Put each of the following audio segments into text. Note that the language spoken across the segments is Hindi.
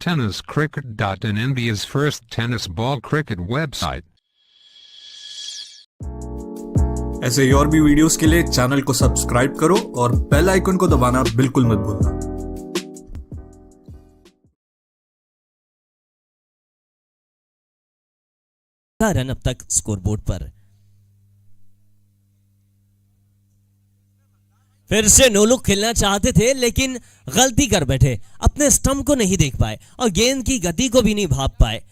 tenniscricket.in, India's first tennis ball cricket website. ऐसे ही और भी वीडियोस के लिए चैनल को सब्सक्राइब करो और बेल आइकन को दबाना बिल्कुल मत भूलना। रन अब तक स्कोरबोर्ड पर। फिर से नो लुक खेलना चाहते थे लेकिन गलती कर बैठे, अपने स्टंप को नहीं देख पाए और गेंद की गति को भी नहीं भाप पाए।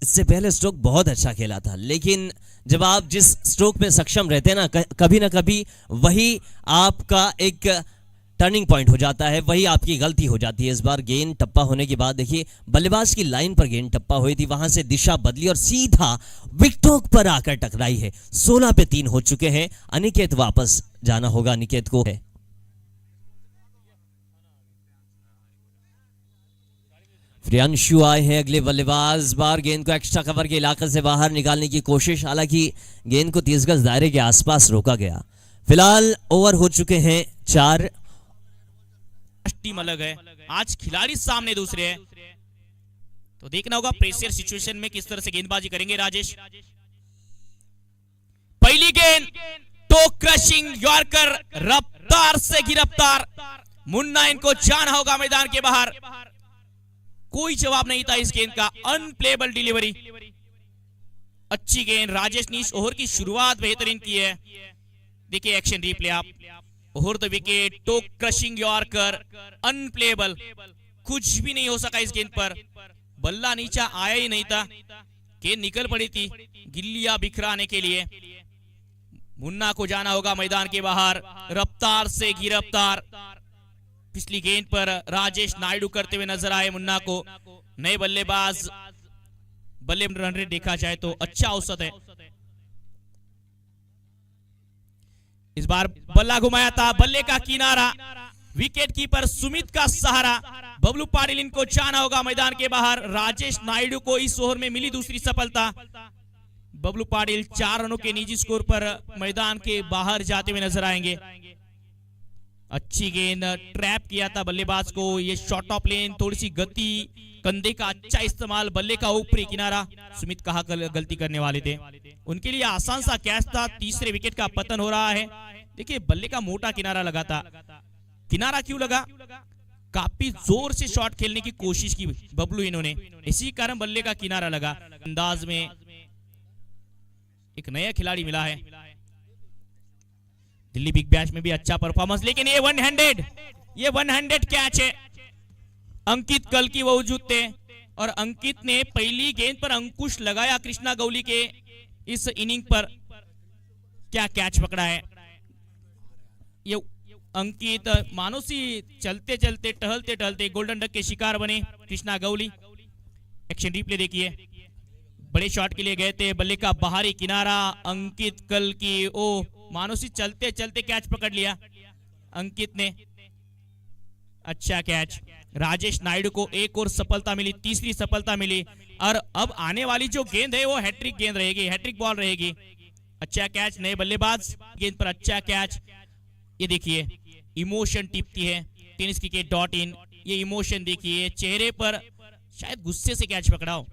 इससे पहले स्ट्रोक बहुत अच्छा खेला था, लेकिन जब आप जिस स्ट्रोक में सक्षम रहते हैं ना कभी वही आपका एक टर्निंग पॉइंट हो जाता है, वही आपकी गलती हो जाती है। इस बार गेंद टप्पा होने के बाद देखिए बल्लेबाज की लाइन पर गेंद टप्पा हुई थी, वहां से दिशा बदली और सीधा विकेटों पर आकर टकराई है। 16 पे 3 हो चुके हैं। अनिकेत वापस जाना होगा, अनिकेत को है। प्रियांशु आए हैं अगले बल्लेबाज। बार गेंद को एक्स्ट्रा कवर के इलाके से बाहर निकालने की कोशिश, हालांकि गेंद को 30 गज दायरे के आसपास रोका गया। फिलहाल ओवर हो चुके हैं 4। टीम अलग है, आज खिलाड़ी सामने दूसरे हैं, तो देखना होगा प्रेशर सिचुएशन में किस तरह से गेंदबाजी करेंगे राजेश। पहली गेंद टो क्रशिंग यॉर्कर, रफ्तार से गिरफ्तार। मुन्ना इनको जाना होगा मैदान के बाहर। कोई जवाब नहीं था इस गेंद का, अनप्लेबल डिलीवरी। अच्छी गेंद राजेश ने इस ओवर की शुरुआत बेहतरीन की है। देखिए एक्शन रिप्ले आप, over the wicket, toe crushing yorker, unplayable. कुछ भी नहीं हो सका इस गेंद पर, बल्ला नीचा आया ही नहीं था, गेंद निकल पड़ी थी गिल्लियां बिखराने के लिए। मुन्ना को जाना होगा मैदान के बाहर, रफ्तार से गिरफ्तार। पिछली गेंद पर राजेश नायडू करते हुए नजर आए मुन्ना को। नए बल्लेबाज, बल्ले रन रेट देखा जाए तो अच्छा औसत है। इस बार बल्ला घुमाया था, बल्ले का किनारा, विकेट कीपर सुमित का सहारा। बबलू पाटिल इनको जाना होगा मैदान के बाहर। राजेश नायडू को इस ओवर में मिली दूसरी सफलता। बबलू पाटिल 4 रनों के निजी स्कोर पर मैदान के बाहर जाते हुए नजर आएंगे। अच्छी गेंद, ट्रैप किया था बल्लेबाज को। ये शॉर्ट ऑफ लेन, थोड़ी सी गति, कंधे का अच्छा इस्तेमाल, बल्ले का ऊपरी किनारा। सुमित कहा गलती करने वाले थे, उनके लिए आसान सा कैच था। तीसरे विकेट का पतन हो रहा है। देखिए बल्ले का मोटा किनारा लगा था। किनारा क्यों लगा? काफी जोर से शॉट खेलने की कोशिश की बबलू इन्होंने, इसी कारण बल्ले का किनारा लगा। अंदाज में एक नया खिलाड़ी मिला है, दिल्ली बिग बैश में भी अच्छा परफॉर्मेंस, लेकिन ये वन हैंडेड कैच है। अंकित कल की मौजूद थे और अंकित ने पहली गेंद पर अंकुश लगाया कृष्णा गौली के इस इनिंग पर। क्या कैच पकड़ा है ये अंकित, मानोसी चलते चलते टहलते टहलते गोल्डन डक के शिकार बने कृष्णा गौली। एक्शन रिप्ले देखिए, बड़े शॉट के लिए गए थे, बल्ले का बाहरी किनारा, अंकित कल की, ओ मानोसी चलते चलते कैच पकड़ लिया अंकित ने। अच्छा कैच। राजेश नायडू को एक और सफलता मिली, तीसरी सफलता मिली। और अब आने वाली जो गेंद है वो हैट्रिक गेंद रहेगी, हैट्रिक बॉल रहेगी। अच्छा कैच, नए बल्लेबाज गेंद पर अच्छा कैच। ये देखिए इमोशन टिपती है tenniscricket.in। ये इमोशन देखिए, चेहरे पर शायद गुस्से से कैच पकड़ा हो।